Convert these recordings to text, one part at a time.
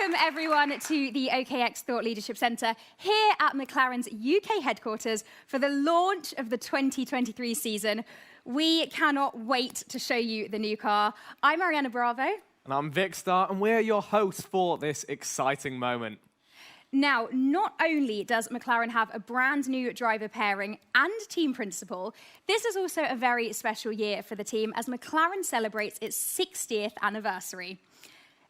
Welcome, everyone, to the OKX Thought Leadership Centre here at McLaren's UK headquarters for the launch of the 2023 season. We cannot wait to show you the new car. I'm Ariana Bravo. And I'm Vic Starr, and we're your hosts for this exciting moment. Now, not only does McLaren have a brand new driver pairing and team principal, this is also a very special year for the team as McLaren celebrates its 60th anniversary.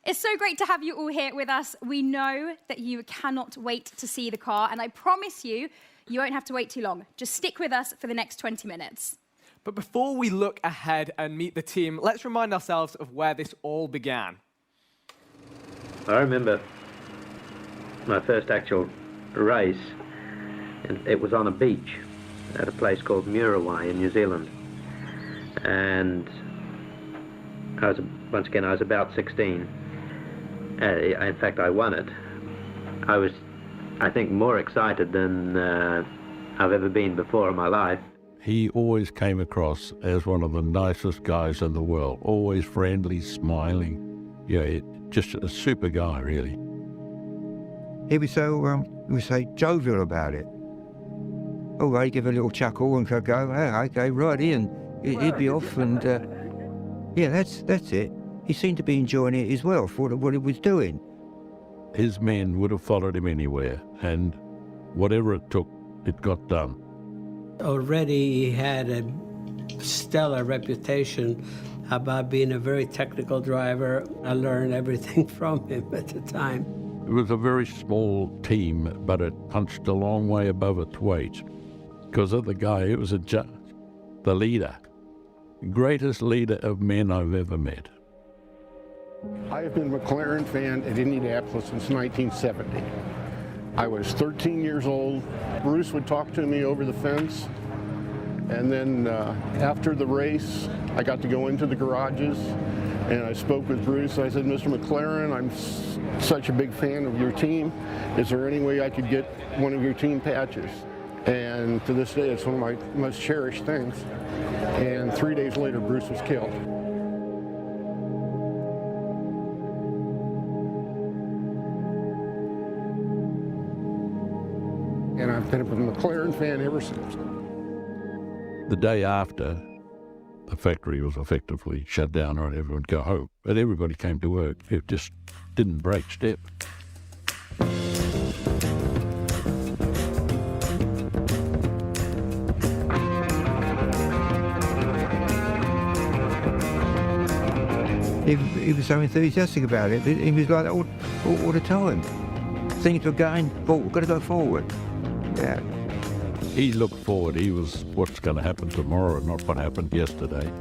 It's so great to have you all here with us. We know that you cannot wait to see the car, and I promise you, you won't have to wait too long. Just stick with us for the next 20 minutes. But before we look ahead and meet the team, let's remind ourselves of where this all began. I remember my first actual race, and it was on a beach at a place called Muriwai in New Zealand. And once again, I was about 16. In fact, I won it. I was, I think, more excited than I've ever been before in my life. He always came across as one of the nicest guys in the world, always friendly, smiling. Yeah, just a super guy, really. He was so, we say, jovial about it. Oh, he'd give a little chuckle and go, oh, okay, righty, and he'd be off, and yeah, that's it. He seemed to be enjoying it as well for what he was doing. His men would have followed him anywhere, and whatever it took, it got done. Already he had a stellar reputation about being a very technical driver. I learned everything from him at the time. It was a very small team, but it punched a long way above its weight. Because of the guy, it was the leader. Greatest leader of men I've ever met. I have been a McLaren fan at Indianapolis since 1970. I was 13 years old. Bruce would talk to me over the fence. And then after the race, I got to go into the garages and I spoke with Bruce. I said, Mr. McLaren, I'm such a big fan of your team. Is there any way I could get one of your team patches? And to this day, it's one of my most cherished things. And 3 days later, Bruce was killed. And I've been a McLaren fan ever since. The day after, the factory was effectively shut down, or everyone would go home. But everybody came to work. It just didn't break step. He was so enthusiastic about it. He was like that all the time. Things were going forward, we've got to go forward. Yeah. He looked forward. He was what's going to happen tomorrow, not what happened yesterday.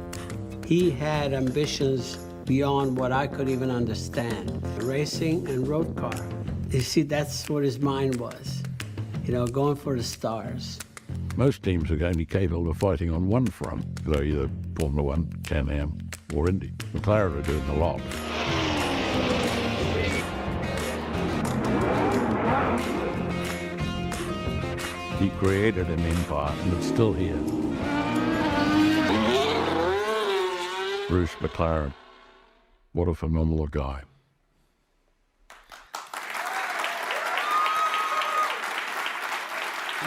He had ambitions beyond what I could even understand. Racing and road car. You see, that's what his mind was. You know, going for the stars. Most teams are only capable of fighting on one front, so either Formula One, Can-Am, or Indy. McLaren are doing a lot. He created an empire, and it's still here. Bruce McLaren, what a phenomenal guy.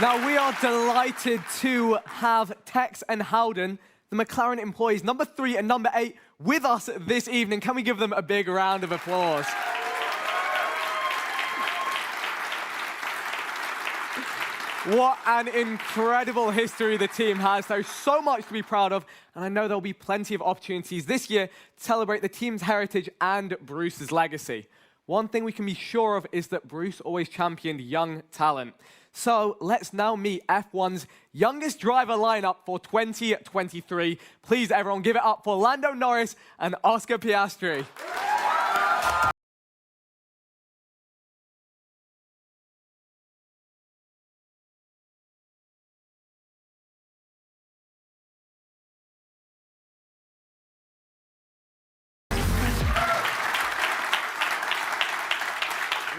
Now, we are delighted to have Tex and Howden, the McLaren employees, number 3 and number 8, with us this evening. Can we give them a big round of applause? What an incredible history the team has. There's so much to be proud of, and I know there'll be plenty of opportunities this year to celebrate the team's heritage and Bruce's legacy. One thing we can be sure of is that Bruce always championed young talent. So let's now meet F1's youngest driver lineup for 2023. Please, everyone, give it up for Lando Norris and Oscar Piastri.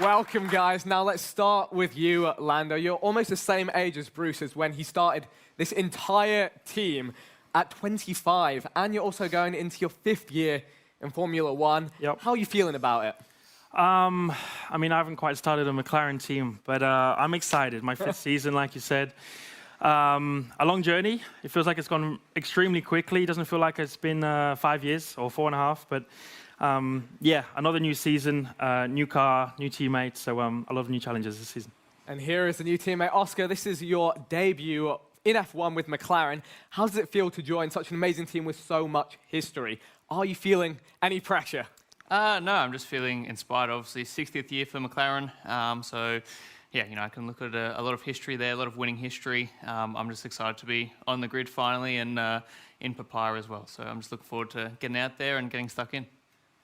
Welcome, guys. Now let's start with you, Lando. You're almost the same age as Bruce as when he started this entire team at 25, and you're also going into your 5th year in Formula One. Yep. How are you feeling about it? I mean, I haven't quite started a McLaren team, but I'm excited. My fifth season, like you said. A long journey. It feels like it's gone extremely quickly. It doesn't feel like it's been 5 years or 4.5, but yeah, another new season, new car, new teammates. So I love new challenges this season. And here is the new teammate, Oscar. This is your debut in F1 with McLaren. How does it feel to join such an amazing team with so much history? Are you feeling any pressure? No, I'm just feeling inspired. Obviously, 60th year for McLaren. So, yeah, you know, I can look at a lot of history there, a lot of winning history. I'm just excited to be on the grid finally and in Papaya as well. So I'm just looking forward to getting out there and getting stuck in.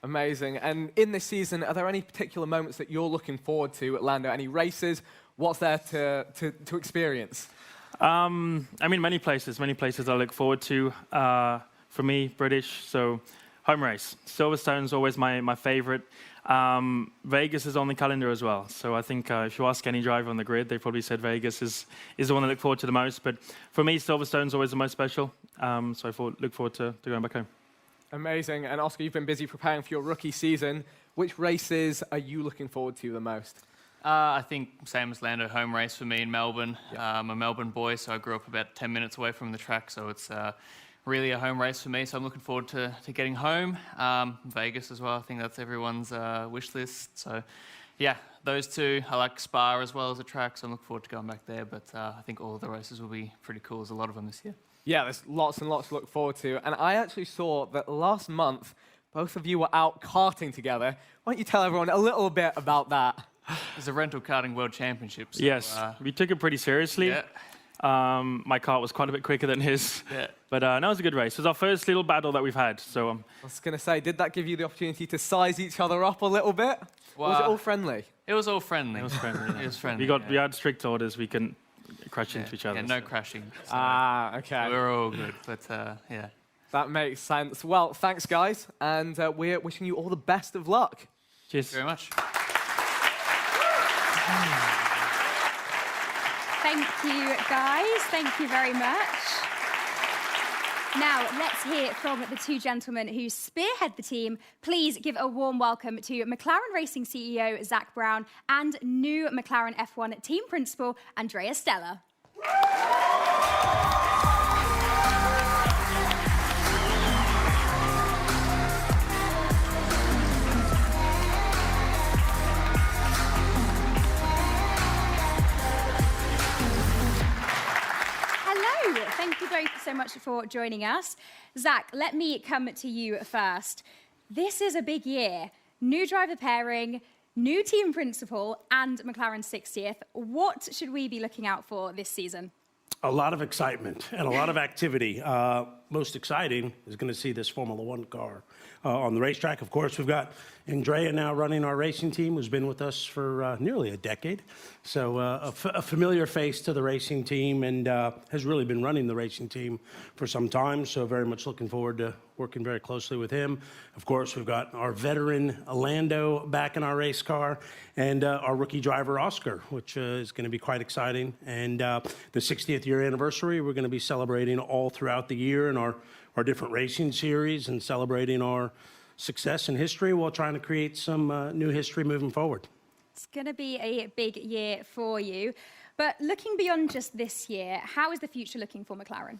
Amazing. And in this season, are there any particular moments that you're looking forward to at Lando? Any races? What's there to experience? I mean, many places I look forward to. For me, British, so home race. Silverstone's always my favorite. Vegas is on the calendar as well. So I think if you ask any driver on the grid, they probably said Vegas is the one I look forward to the most. But for me, Silverstone's always the most special. So I look forward to going back home. Amazing. And Oscar, you've been busy preparing for your rookie season. Which races are you looking forward to the most? I think same as Lando, home race for me in Melbourne. I'm a Melbourne boy, so I grew up about 10 minutes away from the track. So it's really a home race for me, so I'm looking forward to getting home. Vegas as well, I think that's everyone's wish list. So, yeah, those two. I like Spa as well as a track, so I'm looking forward to going back there. But I think all of the races will be pretty cool. There's a lot of them this year. Yeah, there's lots and lots to look forward to. And I actually saw that last month, both of you were out karting together. Why don't you tell everyone a little bit about that? There's a rental karting world championship. So, yes, we took it pretty seriously. Yeah. My kart was quite a bit quicker than his. Yeah. But no, it was a good race. It was our first little battle that we've had. So I was going to say, did that give you the opportunity to size each other up a little bit? Or was it all friendly? It was all friendly. it was friendly. It was friendly. We had strict orders. We couldn't crash into each other. Yeah, no crashing. So Okay. we were all good. But yeah. That makes sense. Well, thanks, guys. And we're wishing you all the best of luck. Cheers. Thank you very much. Thank you, guys. Thank you very much. Now, let's hear from the two gentlemen who spearhead the team. Please give a warm welcome to McLaren Racing CEO Zach Brown and new McLaren F1 team principal Andrea Stella. Thank you both so much for joining us. Zach, let me come to you first. This is a big year. New driver pairing, new team principal, and McLaren's 60th. What should we be looking out for this season? A lot of excitement and a lot of activity. Most exciting is going to see this Formula One car on the racetrack. Of course, we've got Andrea now running our racing team, who's been with us for nearly a decade. So a familiar face to the racing team and has really been running the racing team for some time. So very much looking forward to working very closely with him. Of course, we've got our veteran Lando back in our race car and our rookie driver Oscar, which is going to be quite exciting. And the 60th year anniversary, we're going to be celebrating all throughout the year in our different racing series and celebrating our success and history while trying to create some new history moving forward. It's going to be a big year for you. But looking beyond just this year, how is the future looking for McLaren?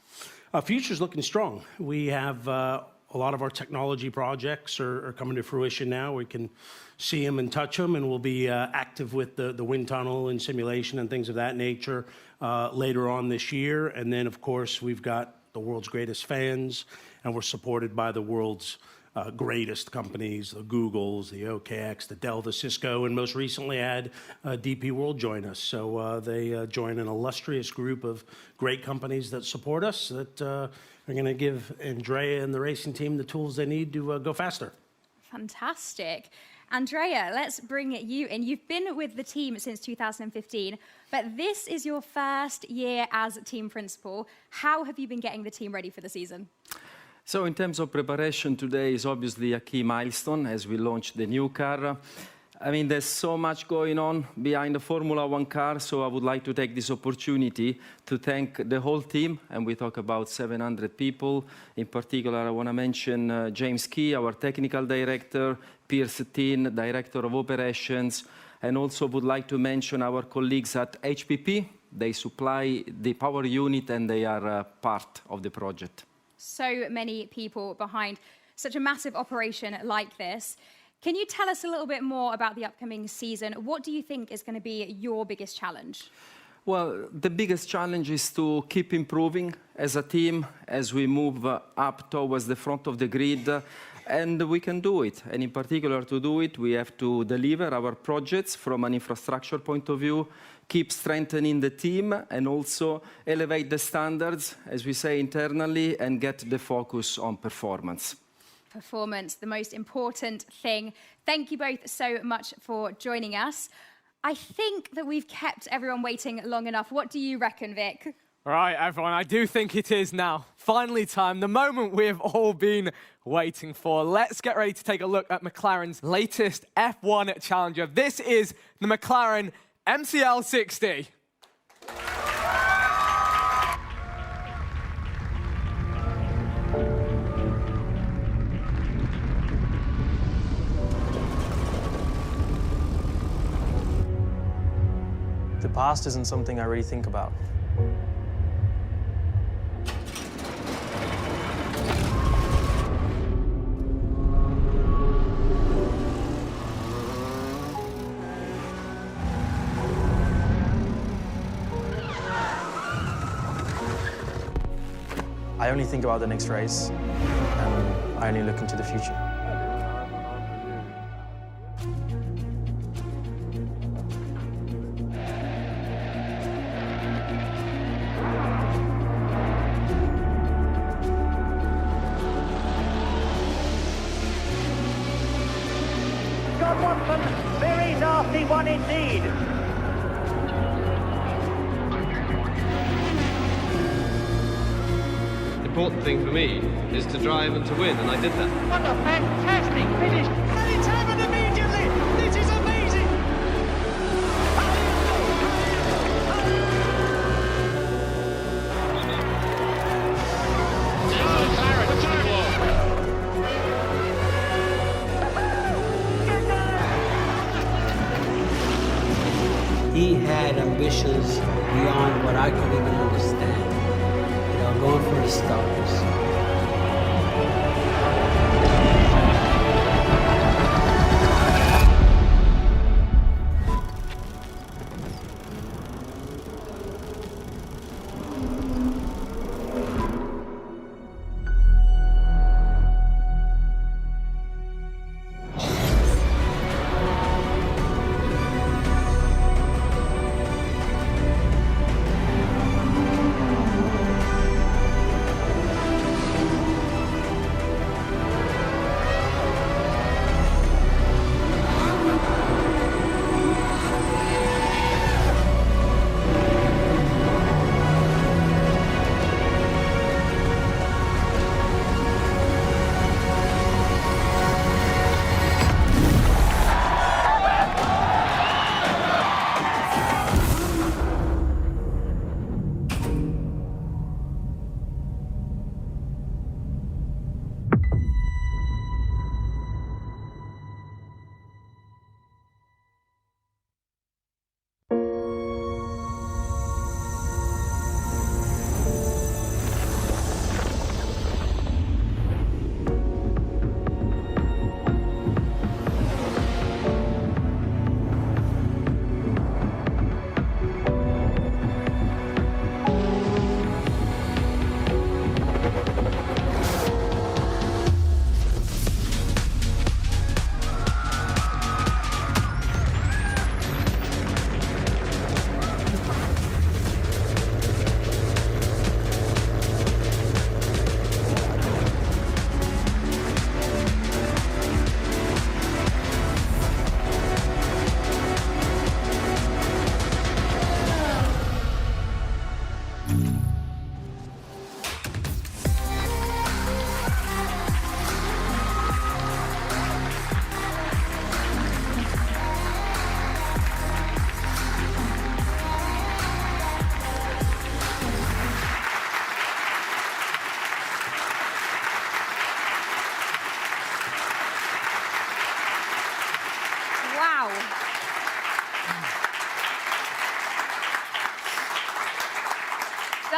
Future's looking strong. We have a lot of our technology projects are coming to fruition now. We can see them and touch them, and we'll be active with the wind tunnel and simulation and things of that nature later on this year. And then, of course, we've got the world's greatest fans, and we're supported by the world's greatest companies, the Googles, the OKX, the Dell, the Cisco, and most recently had DP World join us. So they join an illustrious group of great companies that support us that are going to give Andrea and the racing team the tools they need to go faster. Fantastic. Andrea, let's bring you in. You've been with the team since 2015, but this is your first year as team principal. How have you been getting the team ready for the season? So in terms of preparation, today is obviously a key milestone as we launch the new car. I mean, there's so much going on behind the Formula One car, so I would like to take this opportunity to thank the whole team, and we talk about 700 people. In particular, I want to mention James Key, our technical director, Pierce Tin, director of operations, and also would like to mention our colleagues at HPP. They supply the power unit and they are part of the project. So many people behind such a massive operation like this. Can you tell us a little bit more about the upcoming season? What do you think is going to be your biggest challenge? Well, the biggest challenge is to keep improving as a team as we move up towards the front of the grid, and we can do it. And in particular, to do it, we have to deliver our projects from an infrastructure point of view, keep strengthening the team, and also elevate the standards, as we say internally, and get the focus on performance. Performance, the most important thing. Thank you both so much for joining us. I think that we've kept everyone waiting long enough. What do you reckon, Vic? All right, everyone, I do think it is now. Finally time, the moment we've all been waiting for. Let's get ready to take a look at McLaren's latest F1 challenger. This is the McLaren MCL 60. The past isn't something I really think about. I only think about the next race, and I only look into the future. Very nasty one indeed. The important thing for me is to drive and to win, and I did that. What a fantastic finish. And it's happened immediately. This is amazing. He had ambitions beyond what I could even understand. You know, going for the stars.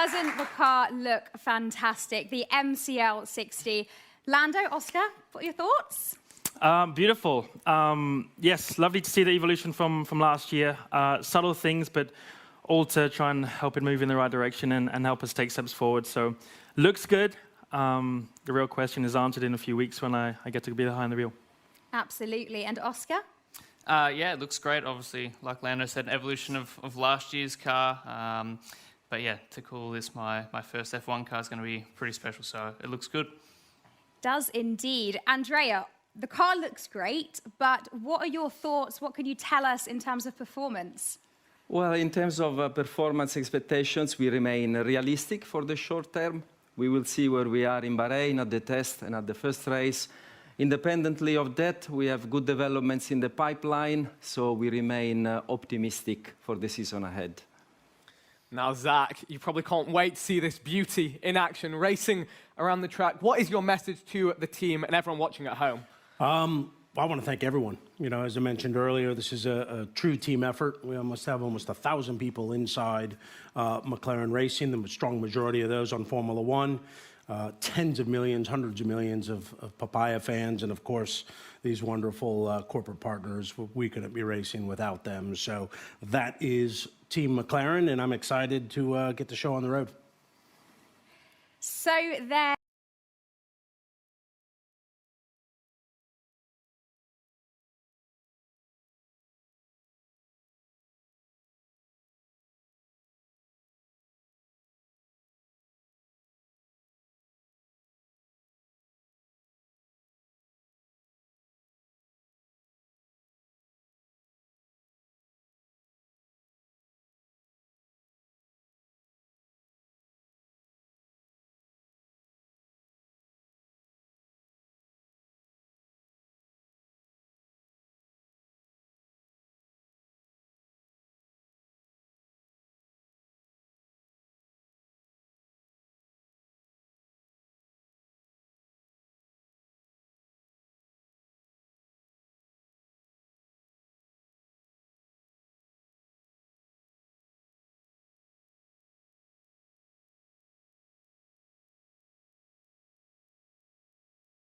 Doesn't the car look fantastic? The MCL 60. Lando, Oscar, what are your thoughts? Beautiful. Yes, lovely to see the evolution from last year. Subtle things, but all to try and help it move in the right direction and help us take steps forward. So, looks good. The real question is answered in a few weeks when I get to be behind the wheel. Absolutely. And Oscar? Yeah, it looks great. Obviously, like Lando said, an evolution of last year's car. But yeah, to call this my first F1 car is going to be pretty special. So it looks good. Does indeed. Andrea, the car looks great, but what are your thoughts? What can you tell us in terms of performance? Well, in terms of performance expectations, we remain realistic for the short term. We will see where we are in Bahrain at the test and at the first race. Independently of that, we have good developments in the pipeline, so we remain optimistic for the season ahead. Now, Zach, you probably can't wait to see this beauty in action, racing around the track. What is your message to the team and everyone watching at home? I want to thank everyone. You know, as I mentioned earlier, this is a true team effort. We almost have 1,000 people inside McLaren Racing, the strong majority of those on Formula One. Tens of millions, hundreds of millions of Papaya fans, and of course, these wonderful corporate partners. We couldn't be racing without them. So that is Team McLaren, and I'm excited to get the show on the road. So there.